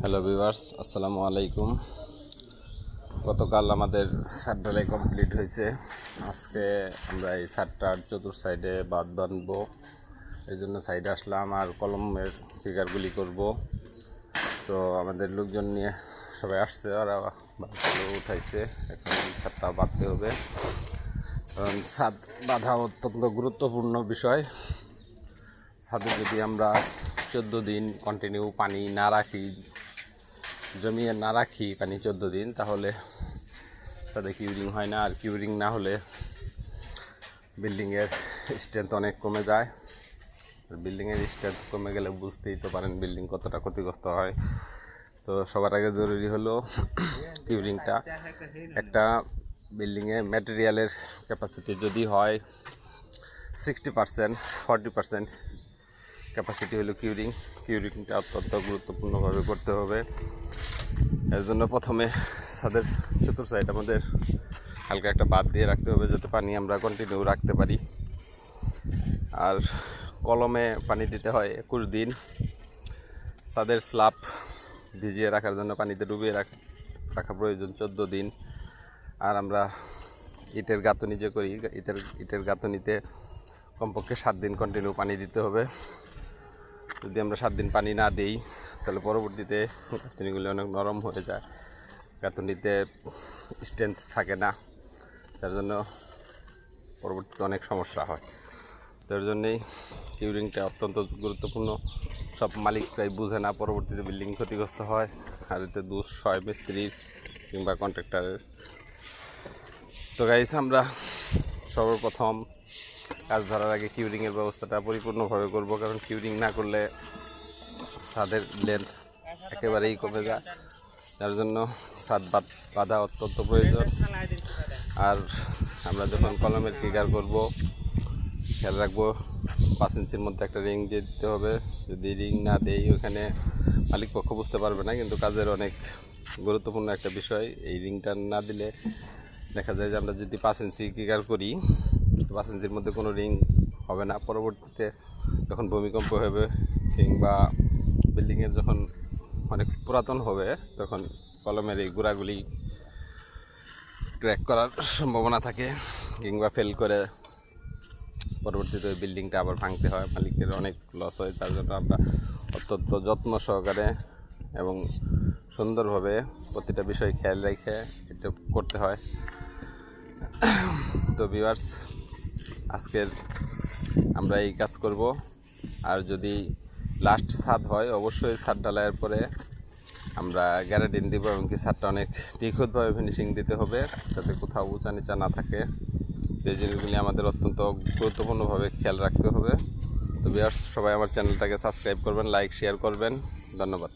Hello viewers, আসসালামু আলাইকুম। গতকাল আমাদের ছাদ ঢালাই কমপ্লিট হয়েছে। আজকে আমরা এই ছাদটার চতুর সাইডে বাঁধ বাঁধবো, এই জন্য সাইডে আসলাম আর কলমের ফিগারগুলি করব। তো আমাদের লোকজন নিয়ে সবাই আসছে, ওরা বাঁধগুলো উঠাইছে। এখন ছাদটা বাঁধতে হবে, কারণ ছাদ বাঁধা অত্যন্ত গুরুত্বপূর্ণ বিষয়। ছাদে যদি আমরা 14 দিন কন্টিনিউ পানি না রাখি, জমিয়ে না রাখি পানি 14 দিন, তাহলে ছাদে কিউরিং হয় না। আর কিউরিং না হলে বিল্ডিংয়ের স্ট্রেংথ অনেক কমে যায়। বিল্ডিংয়ের স্ট্রেংথ কমে গেলে বুঝতেই তো পারেন বিল্ডিং কতটা ক্ষতিগ্রস্ত হয়। তো সবার আগে জরুরি হলো কিউরিংটা। একটা বিল্ডিংয়ে ম্যাটেরিয়ালের ক্যাপাসিটি যদি হয় 60%, 40% ক্যাপাসিটি হলো কিউরিংটা অত্যন্ত গুরুত্বপূর্ণভাবে করতে হবে। এর জন্য প্রথমে ছাদের চতুর সাইড আমাদের হালকা একটা বাঁধ দিয়ে রাখতে হবে, যাতে পানি আমরা কন্টিনিউ রাখতে পারি। আর কলমে পানি দিতে হয় 21 দিন। ছাদের স্ল্যাব ভিজিয়ে রাখার জন্য পানিতে ডুবিয়ে রাখা প্রয়োজন 14 দিন। আর আমরা ইটের গাঁথনি যে করি, ইটের গাঁথনিতে কমপক্ষে 7 দিন কন্টিনিউ পানি দিতে হবে। যদি আমরা 7 দিন পানি না দিই, তাহলে পরবর্তীতে গাঁথনিগুলি অনেক নরম হয়ে যায়, গাঁথনিতে স্ট্রেংথ থাকে না, তার জন্য পরবর্তীতে অনেক সমস্যা হয়। তার জন্যেই কিউরিংটা অত্যন্ত গুরুত্বপূর্ণ। সব মালিকরাই বুঝে না, পরবর্তীতে বিল্ডিং ক্ষতিগ্রস্ত হয়। আর এতে দোষ হয় মিস্ত্রির কিংবা কন্ট্রাক্টরের। তো গাইস, আমরা সর্বপ্রথম কাজ ধরার আগে কিউরিংয়ের ব্যবস্থাটা পরিপূর্ণভাবে করব, কারণ কিউরিং না করলে ছাদের লেন্থ একেবারেই কমে যায়। যার জন্য ছাদ বাঁধা অত্যন্ত প্রয়োজন। আর আমরা যখন কলমের ফিগার করব, খেয়াল রাখবো 5 ইঞ্চির মধ্যে একটা রিং দিয়ে দিতে হবে। যদি রিং না দেই, ওখানে মালিক পক্ষ বুঝতে পারবে না, কিন্তু কাজের অনেক গুরুত্বপূর্ণ একটা বিষয়। এই রিংটা না দিলে দেখা যায় যে আমরা যদি 5 ইঞ্চি ফিগার করি, 5 ইঞ্চির মধ্যে কোনো রিং হবে না। পরবর্তীতে যখন ভূমিকম্প হবে কিংবা বিল্ডিংয়ের যখন অনেক পুরাতন হবে, তখন কলমের এই গুঁড়াগুলি ক্র্যাক করার সম্ভাবনা থাকে কিংবা ফেল করে পরবর্তীতে ওই বিল্ডিংটা আবার ভাঙতে হয়, মালিকের অনেক লস হয়। তার জন্য আমরা অত্যন্ত যত্ন সহকারে এবং সুন্দরভাবে প্রতিটা বিষয় খেয়াল রেখে এটা করতে হয়। তো ভিউয়ার্স, আজকের আমরা এই কাজ করব। আর যদি লাস্ট ছাদ হয়, অবশ্যই ছাদ ঢালাইয়ের পরে আমরা গ্যারান্টি দিব, এমনকি ছাদটা অনেক নিখুঁতভাবে ফিনিশিং দিতে হবে, যাতে কোথাও উঁচা নিচা না থাকে। এই জিনিসগুলি আমাদের অত্যন্ত গুরুত্বপূর্ণভাবে খেয়াল রাখতে হবে। তো ভিউয়ার্স, সবাই আমার চ্যানেলটাকে সাবস্ক্রাইব করবেন, লাইক শেয়ার করবেন। ধন্যবাদ।